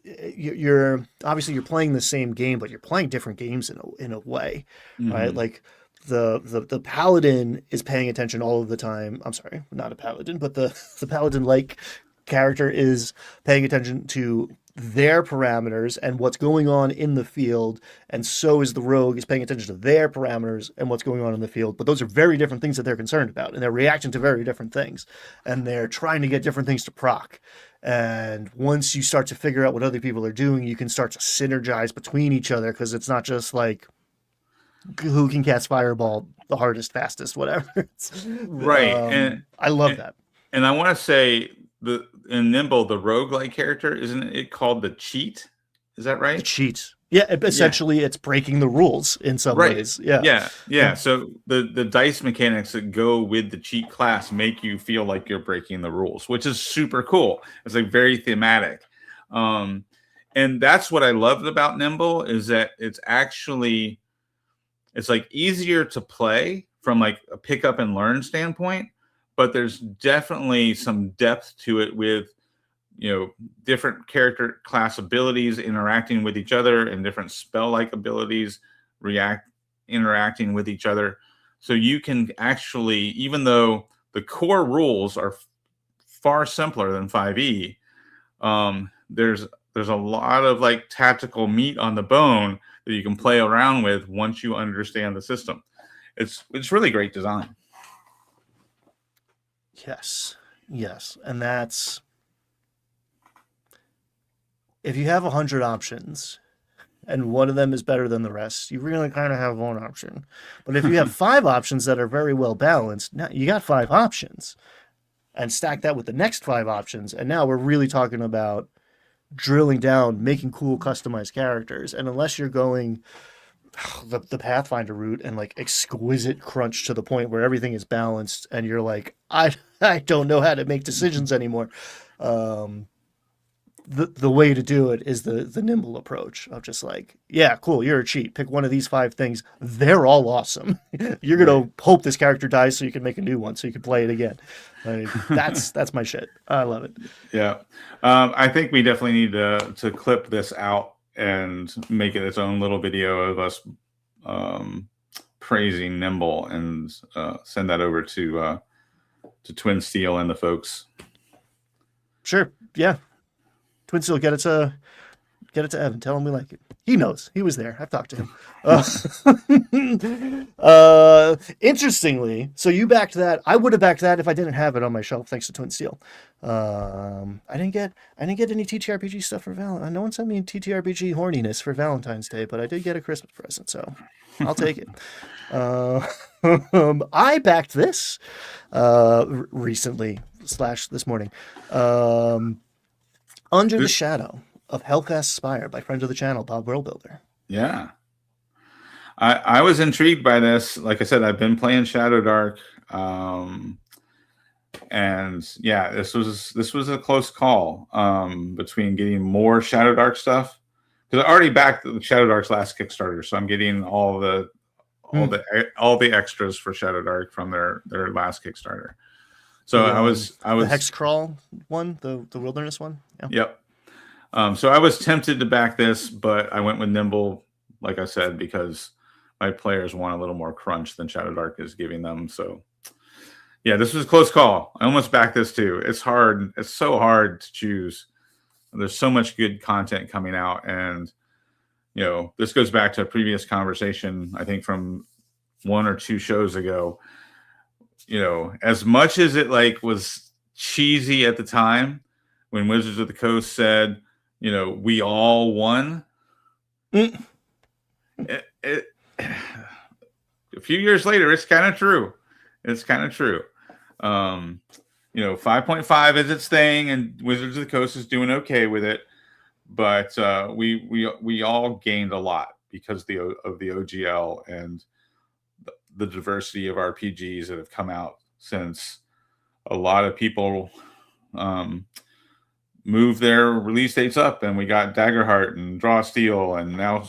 You're obviously you're playing the same game, but you're playing different games in a way, right? Mhm. Like the paladin is paying attention all of the time. I'm sorry, not a paladin, but the paladin like character is paying attention to their parameters and what's going on in the field, and so is the rogue is paying attention to their parameters and what's going on in the field. But those are very different things that they're concerned about, and they're reacting to very different things, and they're trying to get different things to proc. And once you start to figure out what other people are doing, you can start to synergize between each other, because it's not just like who can cast fireball the hardest, fastest, whatever. Right. And I love that. And I want to say in Nimble, the roguelike character, isn't it called the cheat? Is that right? The cheat. Yeah, essentially it's breaking the rules in some ways. Yeah. So the dice mechanics that go with the cheat class make you feel like you're breaking the rules, which is super cool. It's like very thematic. And that's what I loved about Nimble, is that it's like easier to play from like a pick up and learn standpoint, but there's definitely some depth to it with, different character class abilities interacting with each other, and different spell-like abilities interacting with each other. So you can actually, even though the core rules are far simpler than 5e, there's a lot of like tactical meat on the bone that you can play around with once you understand the system. It's really great design. Yes. And that's, if you have 100 options and one of them is better than the rest, you really kind of have one option. But if you have 5 options that are very well balanced, now you got 5 options, and stack that with the next 5 options. And now we're really talking about drilling down, making cool customized characters. And unless you're going the Pathfinder route and like exquisite crunch to the point where everything is balanced and you're like, I don't know how to make decisions anymore. The way to do it is the Nimble approach of just like, yeah, cool, you're a cheat. Pick one of these 5 things. They're all awesome. You're going to hope this character dies so you can make a new one so you can play it again. That's my shit. I love it. Yeah. I think we definitely need to clip this out and make it its own little video of us praising Nimble, and send that over to Twin Steel and the folks. Sure. Yeah. Twin Steel, get it to Evan. Tell him we like it. He knows. He was there. I've talked to him. Interestingly, so you backed that. I would have backed that if I didn't have it on my shelf, thanks to Twin Steel. I didn't get any TTRPG stuff for Valentine. No one sent me TTRPG horniness for Valentine's Day, but I did get a Christmas present, so I'll take it. I backed this recently / this morning. Under the Shadow of Hellcast Spire by friend of the channel, Bob Worldbuilder. Yeah. I was intrigued by this. Like I said, I've been playing Shadowdark. And yeah, this was a close call between getting more Shadowdark stuff. Because I already backed the Shadowdark's last Kickstarter, so I'm getting all the extras for Shadowdark from their last Kickstarter. So I was the Hexcrawl one, the Wilderness one. Yeah. Yep. So I was tempted to back this, but I went with Nimble, like I said, because my players want a little more crunch than Shadowdark is giving them. So yeah, this was a close call. I almost backed this too. It's hard. It's so hard to choose. There's so much good content coming out, and this goes back to a previous conversation, I think from 1 or 2 shows ago. As much as it like was cheesy at the time when Wizards of the Coast said, we all won. A few years later, it's kind of true. 5.5 is its thing, and Wizards of the Coast is doing okay with it. But we all gained a lot because of the OGL and the diversity of RPGs that have come out since. A lot of people moved their release dates up, and we got Daggerheart and Draw Steel, and now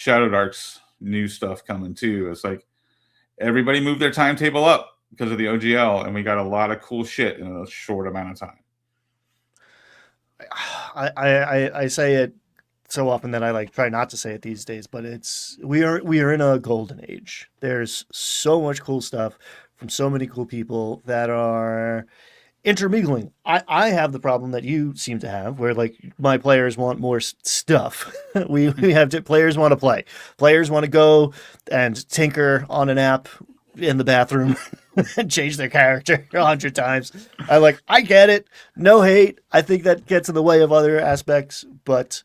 Shadowdark's new stuff coming too. It's like everybody moved their timetable up because of the OGL, and we got a lot of cool shit in a short amount of time. I say it so often that I try not to say it these days, but we are in a golden age. There's so much cool stuff from so many cool people that are intermingling. I have the problem that you seem to have, where like my players want more stuff. we have players want to play. Players want to go and tinker on an app in the bathroom and change their character 100 times. I get it. No hate. I think that gets in the way of other aspects, but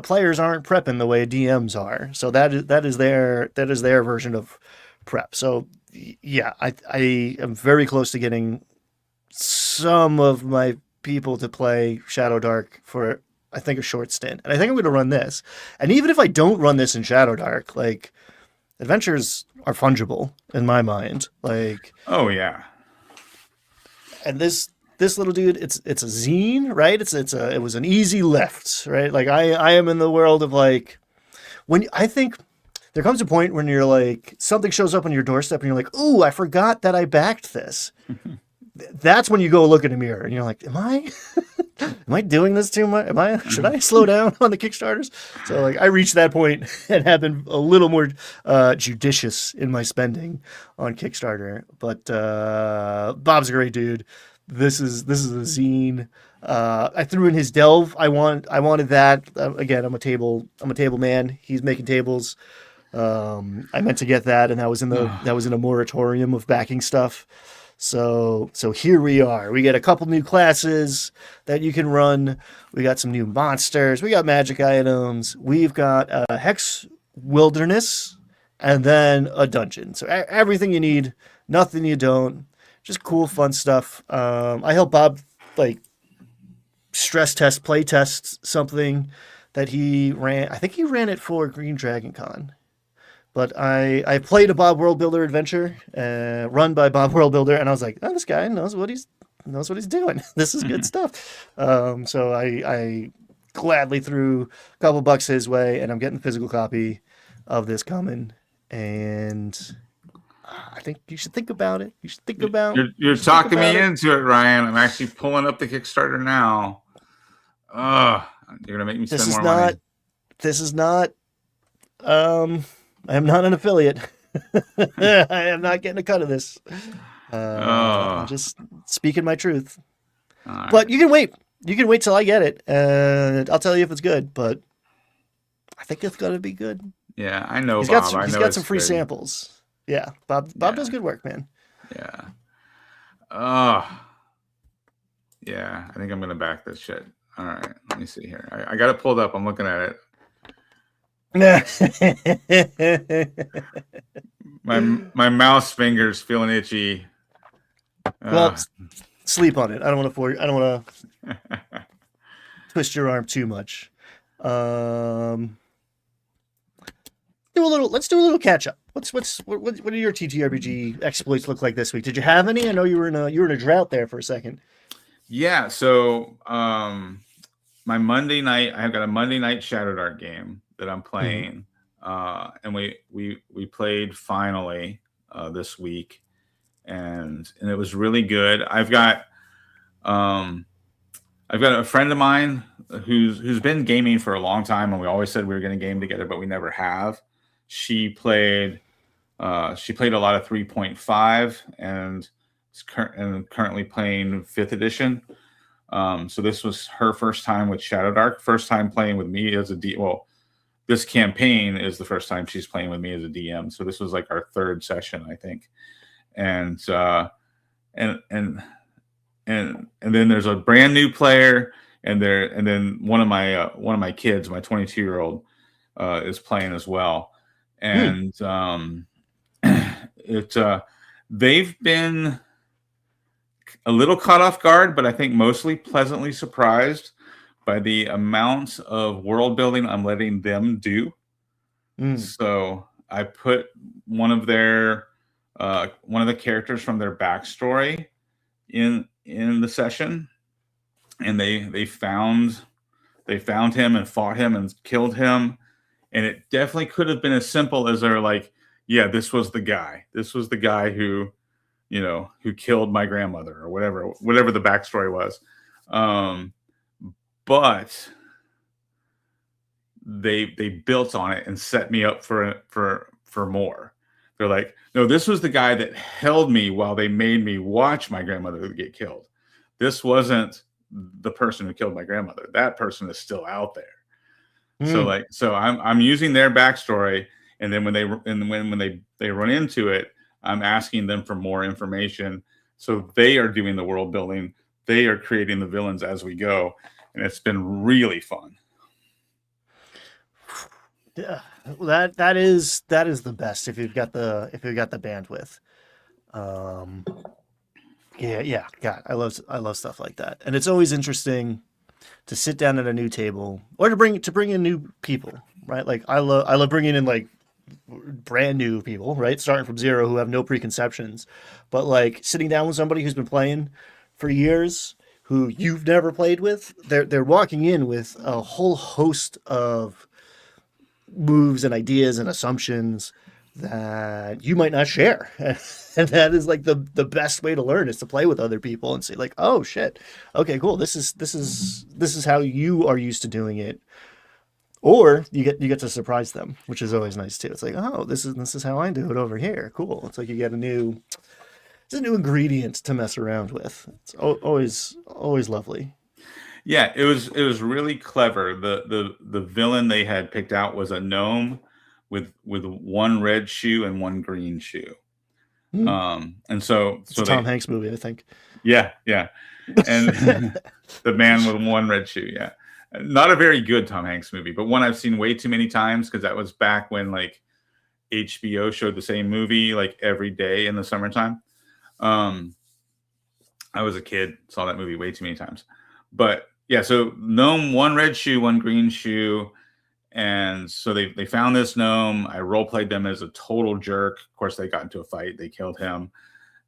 players aren't prepping the way DMs are. So that is their version of prep. So yeah, I am very close to getting some of my people to play Shadowdark for I think a short stint. And I think I'm going to run this. And even if I don't run this in Shadowdark, like adventures are fungible in my mind. Like, oh yeah. And this little dude, it's a zine, right? It was an easy lift, right? Like I am in the world of like when I think there comes a point when you're like something shows up on your doorstep and you're like, "Ooh, I forgot that I backed this." That's when you go look in a mirror and you're like, am I doing this too much? Should I slow down on the Kickstarters? So like I reached that point and have been a little more judicious in my spending on Kickstarter. But Bob's a great dude. This is a zine. I threw in his delve. I wanted that. Again, I'm a table man. He's making tables. I meant to get that, and that was in a moratorium of backing stuff. So here we are. We get a couple new classes that you can run. We got some new monsters. We got magic items. We've got a Hex Wilderness and then a dungeon. So everything you need, nothing you don't. Just cool, fun stuff. I helped Bob like stress test, play test something that he ran. I think he ran it for Green Dragon Con. But I played a Bob World Builder adventure, run by Bob World Builder, and I was like, oh, this guy knows what he's doing. This is good stuff. So I gladly threw a couple bucks his way, and I'm getting the physical copy of this coming. And I think you should think about it. You should think about. You're talking me into it, Ryan. I'm actually pulling up the Kickstarter now. You're gonna make me spend more money. This is not. I am not an affiliate. I am not getting a cut of this. I'm just speaking my truth. Right. But you can wait. You can wait till I get it, and I'll tell you if it's good. But I think it's gonna be good. Yeah, I know. He's got some free samples. Yeah, Bob does good work, man. Yeah. Yeah. I think I'm gonna back this shit. All right, let me see here. I got it pulled up. I'm looking at it. my mouse fingers feeling itchy. Well, sleep on it. I don't want to twist your arm too much. Let's do a little catch up. What do your TTRPG exploits look like this week? Did you have any? I know you were in a drought there for a second. Yeah. So my Monday night, I've got a Monday night Shadowdark game that I'm playing, and we played finally this week, and it was really good. I've got a friend of mine who's been gaming for a long time, and we always said we were going to game together, but we never have. She played a lot of 3.5 and is currently playing 5th edition. So this was her first time with Shadowdark, first time playing with me as a DM. Well, this campaign is the first time she's playing with me as a DM. So this was like our 3rd session, I think. And then there's a brand new player, and then one of my kids, my 22-year-old, is playing as well. And they've been a little caught off guard, but I think mostly pleasantly surprised by the amount of world building I'm letting them do. So I put one of the characters from their backstory in the session, and they found him and fought him and killed him. And it definitely could have been as simple as they're like, yeah, this was the guy who, who killed my grandmother, or whatever the backstory was. But they built on it and set me up for more. They're like, no, this was the guy that held me while they made me watch my grandmother get killed. this wasn't the person who killed my grandmother. That person is still out there. So I'm using their backstory, and then when they run into it, I'm asking them for more information. So they are doing the world building. They are creating the villains as we go, and it's been really fun. Yeah, that is the best if you've got the bandwidth. Yeah. God, I love stuff like that, and it's always interesting to sit down at a new table or to bring in new people, right? Like I love bringing in like brand new people, right? Starting from zero who have no preconceptions, but like sitting down with somebody who's been playing for years, who you've never played with, they're walking in with a whole host of moves and ideas and assumptions that you might not share. And that is like the best way to learn, is to play with other people and say like, oh shit, okay, cool, this is how you are used to doing it. Or you get to surprise them, which is always nice too. It's like, oh, this is how I do it over here. Cool. It's like you get a new ingredient to mess around with. It's always lovely. Yeah, it was really clever. The villain they had picked out was a gnome with one red shoe and one green shoe. And so it's a Tom Hanks movie, I think. Yeah. And the man with one red shoe, yeah. Not a very good Tom Hanks movie, but one I've seen way too many times, because that was back when like HBO showed the same movie like every day in the summertime. I was a kid, saw that movie way too many times. But yeah, so gnome, one red shoe, one green shoe. And so they found this gnome. I role played them as a total jerk. Of course, they got into a fight. They killed him.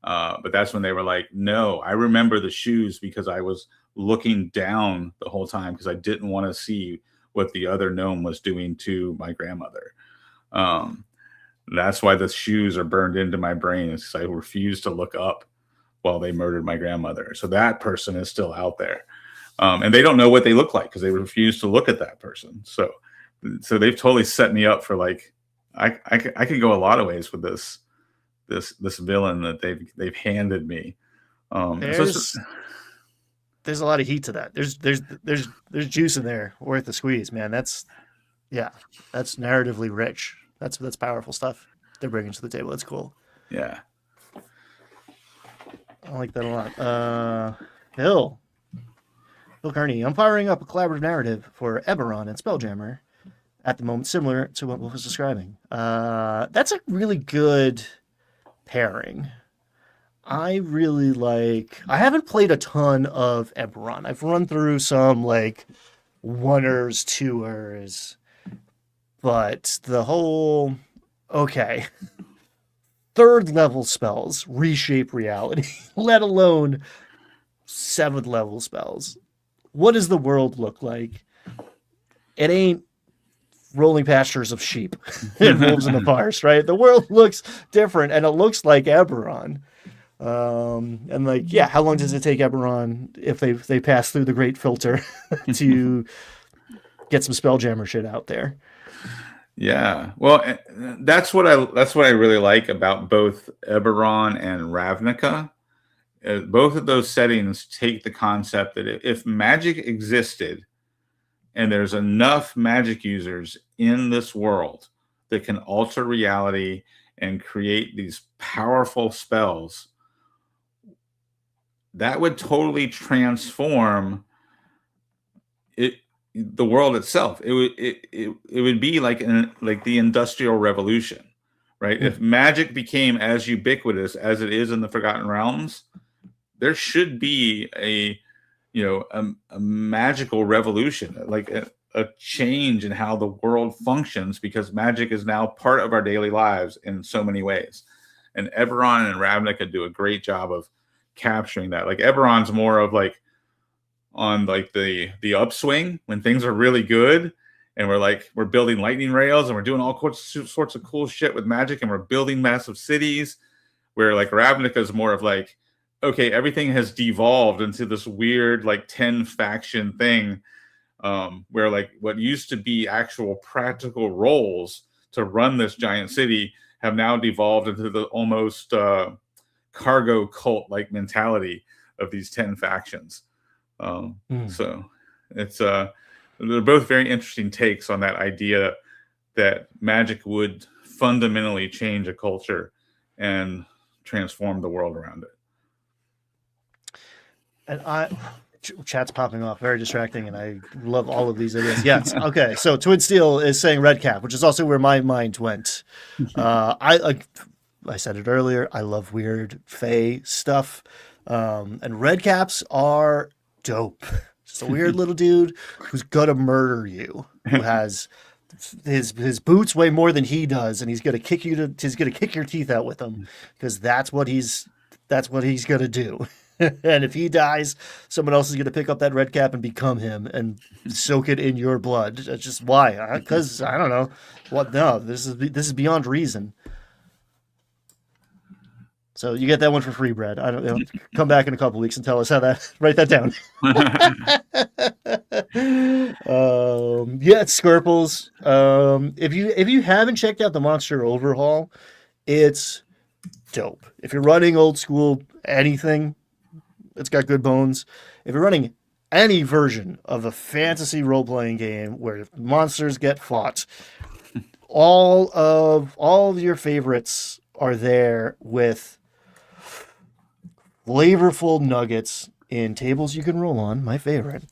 But that's when they were like, no, I remember the shoes because I was looking down the whole time because I didn't want to see what the other gnome was doing to my grandmother. That's why the shoes are burned into my brain, is because I refused to look up while they murdered my grandmother. So that person is still out there. And they don't know what they look like because they refuse to look at that person. So they've totally set me up for like, I could go a lot of ways with this villain that they've handed me. There's a lot of heat to that. There's juice in there worth the squeeze, man. That's narratively rich. That's powerful stuff they're bringing to the table. That's cool. Yeah, I like that a lot. Bill Kearney, I'm firing up a collaborative narrative for Eberron and Spelljammer at the moment, similar to what Wolf was describing. That's a really good pairing. I haven't played a ton of Eberron. I've run through some like oneers, twoers, but the whole, okay, third level spells reshape reality, let alone 7th level spells. What does the world look like? It ain't rolling pastures of sheep and wolves in the forest, right? The world looks different, and it looks like Eberron. And like, yeah, how long does it take Eberron if they pass through the great filter to get some Spelljammer shit out there? Yeah, well, that's what I really like about both Eberron and Ravnica. Both of those settings take the concept that if magic existed and there's enough magic users in this world that can alter reality and create these powerful spells, that would totally transform the world itself. It would be like the Industrial Revolution, right? If magic became as ubiquitous as it is in the Forgotten Realms, there should be a magical revolution, like a change in how the world functions, because magic is now part of our daily lives in so many ways. And Eberron and Ravnica do a great job of capturing that. Like Eberron's more of like on like the upswing when things are really good, and we're building lightning rails and we're doing all sorts of cool shit with magic, and we're building massive cities, where like Ravnica is more of like, okay, everything has devolved into this weird like 10 faction thing, where like what used to be actual practical roles to run this giant city have now devolved into the almost cargo cult like mentality of these 10 factions. So it's they're both very interesting takes on that idea that magic would fundamentally change a culture and transform the world around it. And chat's popping off, very distracting, and I love all of these ideas. Yes. Okay. So Twin Steel is saying red cap, which is also where my mind went. I said it earlier. I love weird fae stuff, and red caps are dope. Just a weird little dude who's gonna murder you, who has his boots weigh more than he does, and he's gonna kick your teeth out with them, because that's what he's gonna do. And if he dies, someone else is gonna pick up that red cap and become him and soak it in your blood. That's just why. Because I don't know what. No, this is beyond reason. So you get that one for free, Brad. I don't know. Come back in a couple weeks and tell us how that. Write that down. Yeah, it's Skirples. If you haven't checked out the Monster Overhaul, it's dope. If you're running old school anything, it's got good bones. If you're running any version of a fantasy role playing game where monsters get fought, all of your favorites are there with flavorful nuggets in tables you can roll on, my favorite.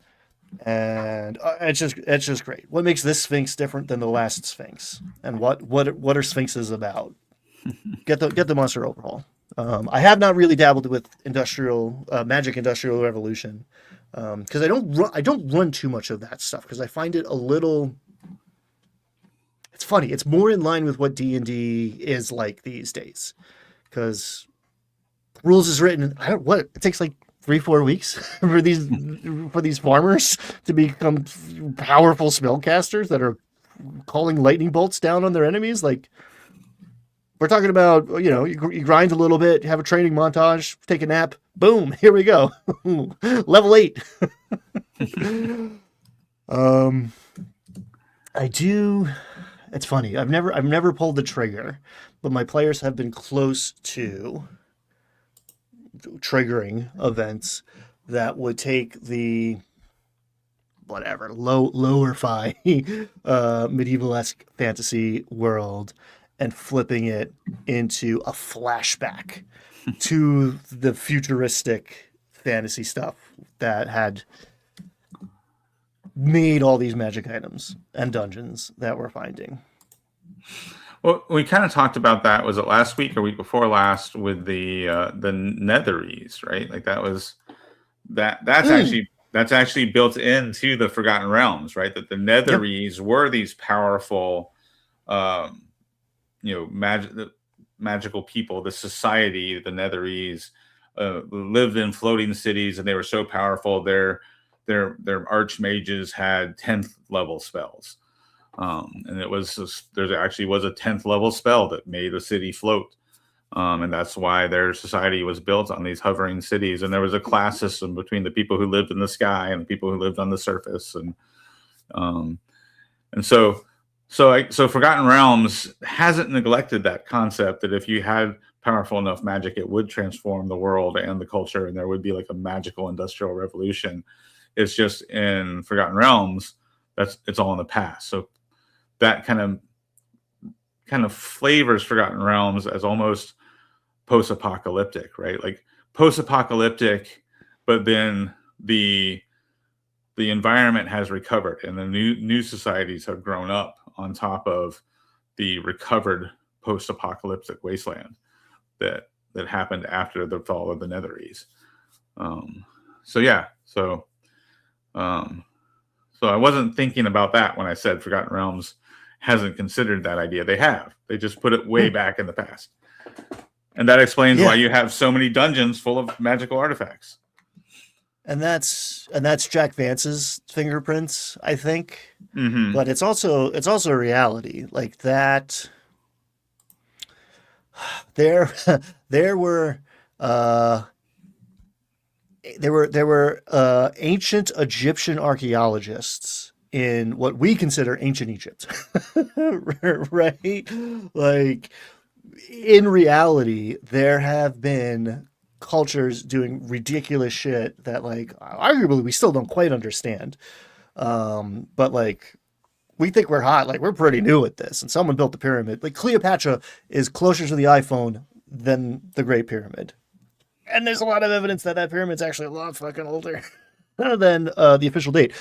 And it's just great. What makes this Sphinx different than the last Sphinx? And what are Sphinxes about? Get the Monster Overhaul. I have not really dabbled with Magic Industrial Revolution, because I don't run too much of that stuff, because I find it a little. It's funny. It's more in line with what D&D is like these days, because rules is written. It takes like 3-4 weeks for these farmers to become powerful spellcasters that are calling lightning bolts down on their enemies. Like, we're talking about, you grind a little bit, have a training montage, take a nap, boom, here we go. Level 8. It's funny. I've never pulled the trigger, but my players have been close to triggering events that would take the lower-fi medieval-esque fantasy world and flipping it into a flashback to the futuristic fantasy stuff that had made all these magic items and dungeons that we're finding. Well, we kind of talked about that. Was it last week or week before last with the Netherese, right? Like that's actually built into the Forgotten Realms, right? That the Netherese were these powerful, magical people. The society, the Netherese, lived in floating cities, and they were so powerful. Their archmages had 10th level spells. And there actually was a 10th level spell that made a city float. And that's why their society was built on these hovering cities. And there was a class system between the people who lived in the sky and the people who lived on the surface. And so Forgotten Realms hasn't neglected that concept that if you had powerful enough magic, it would transform the world and the culture, and there would be like a magical industrial revolution. It's just in Forgotten Realms, it's all in the past. So that kind of flavors Forgotten Realms as almost post-apocalyptic, right? Like post-apocalyptic, but then the environment has recovered, and the new societies have grown up on top of the recovered post-apocalyptic wasteland that happened after the fall of the Netherese. So I wasn't thinking about that when I said Forgotten Realms hasn't considered that idea. They have. They just put it way back in the past. And that explains why you have so many dungeons full of magical artifacts. And that's Jack Vance's fingerprints, I think. Mm-hmm. But it's also a reality. Like that there were ancient Egyptian archaeologists in what we consider ancient Egypt, right? Like, in reality, there have been cultures doing ridiculous shit that like arguably we still don't quite understand. But like we think we're hot, like we're pretty new at this. And someone built the pyramid. Like Cleopatra is closer to the iPhone than the Great Pyramid. And there's a lot of evidence that that pyramid's actually a lot fucking older than the official date.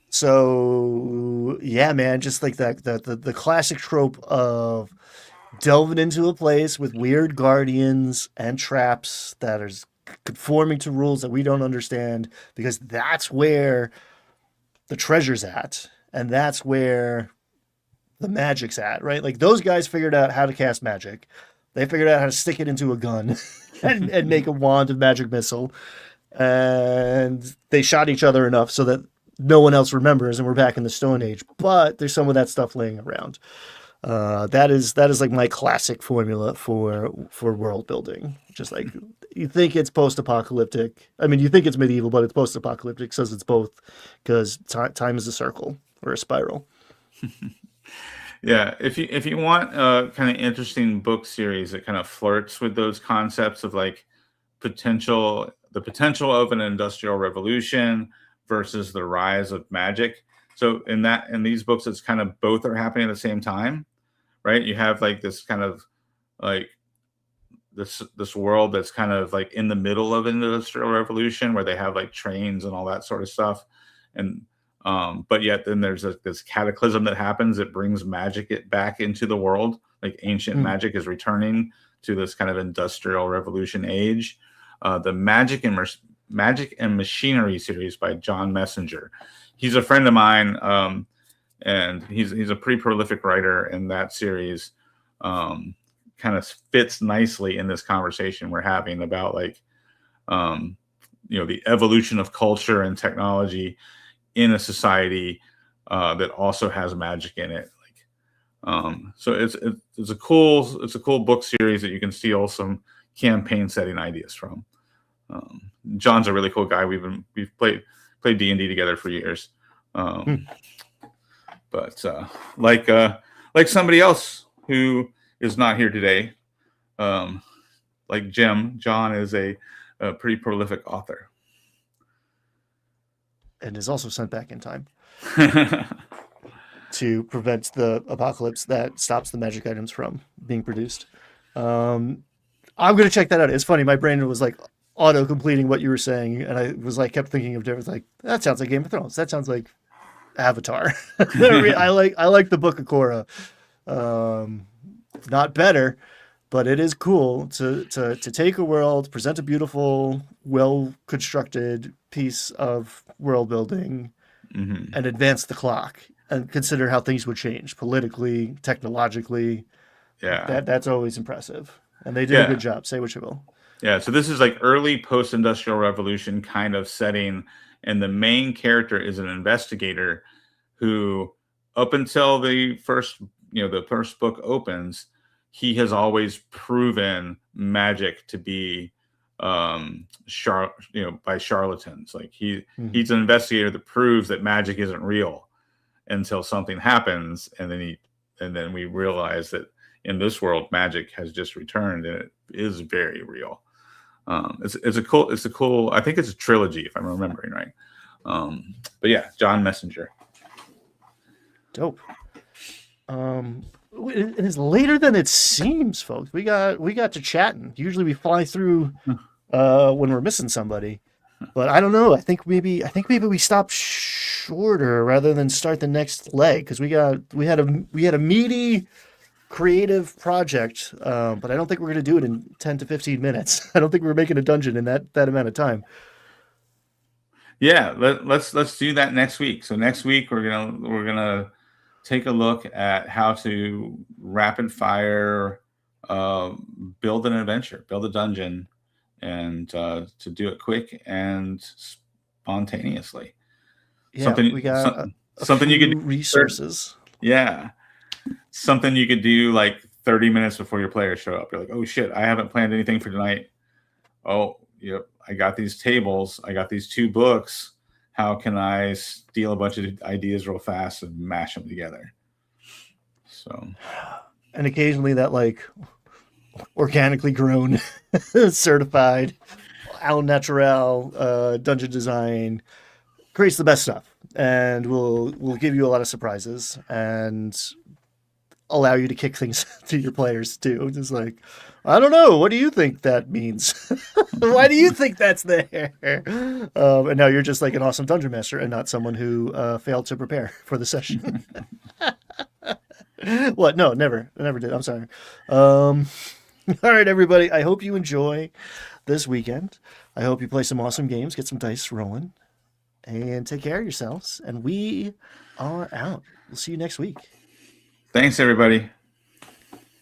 So yeah, man, just like that the classic trope of delving into a place with weird guardians and traps that are conforming to rules that we don't understand because that's where the treasure's at and that's where the magic's at, right? Like those guys figured out how to cast magic. They figured out how to stick it into a gun and make a wand of magic missile. And they shot each other enough so that no one else remembers and we're back in the Stone Age. But there's some of that stuff laying around. That is like my classic formula for world building. Just like you think it's post-apocalyptic. I mean, you think it's medieval, but it's post-apocalyptic says it's both because time is a circle or a spiral. Yeah, if you want a kind of interesting book series that kind of flirts with those concepts of like the potential of an industrial revolution versus the rise of magic. So in these books, it's kind of both are happening at the same time, right? You have like this kind of like this world that's kind of like in the middle of an industrial revolution where they have like trains and all that sort of stuff, and but yet then there's this cataclysm that happens that brings magic back into the world. Like ancient magic is returning to this kind of industrial revolution age. The Magic and Machinery series by John Messenger. He's a friend of mine, and he's a pretty prolific writer, and that series kind of fits nicely in this conversation we're having about like the evolution of culture and technology in a society that also has magic in it. So it's a cool book series that you can steal some campaign setting ideas from. John's a really cool guy. We've played D&D together for years. But like somebody else who is not here today, like Jim, John is a pretty prolific author. And is also sent back in time to prevent the apocalypse that stops the magic items from being produced. I'm going to check that out. It's funny. My brain was like auto completing what you were saying. And I was like, kept thinking of different, like, that sounds like Game of Thrones. That sounds like Avatar. I like the Book of Korra. Not better, but it is cool to take a world, present a beautiful, well-constructed piece of world building, and advance the clock and consider how things would change politically, technologically. Yeah, that's always impressive, and they did a good job. Say what you will. Yeah, so this is like early post-industrial revolution kind of setting, and the main character is an investigator who, up until the first book opens, he has always proven magic to be by charlatans. Like he's an investigator that proves that magic isn't real until something happens, and then we realize that in this world magic has just returned and it is very real. It's a cool I think it's a trilogy if I'm remembering right. But yeah, John Messenger. Dope. It is later than it seems, folks. We got to chatting. Usually we fly through when we're missing somebody, but I don't know. I think maybe we stopped shorter rather than start the next leg because we had a meaty creative project, but I don't think we're going to do it in 10 to 15 minutes. I don't think we're making a dungeon in that amount of time. Yeah, let's do that next week. So next week we're gonna take a look at how to rapid fire build an adventure, build a dungeon, and to do it quick and spontaneously. Yeah, we got something you could do resources. Yeah. Something you could do like 30 minutes before your players show up. You're like, oh shit, I haven't planned anything for tonight. Oh, yep, I got these tables. I got these 2 books. How can I steal a bunch of ideas real fast and mash them together? So, and occasionally that like organically grown, certified, au naturel dungeon design. Creates the best stuff, and we'll give you a lot of surprises and allow you to kick things to your players too. Just like, I don't know, what do you think that means? Why do you think that's there? And now you're just like an awesome dungeon master and not someone who failed to prepare for the session. What? No, never. I never did. I'm sorry. All right, everybody. I hope you enjoy this weekend. I hope you play some awesome games, get some dice rolling, and take care of yourselves. And we are out. We'll see you next week. Thanks, everybody.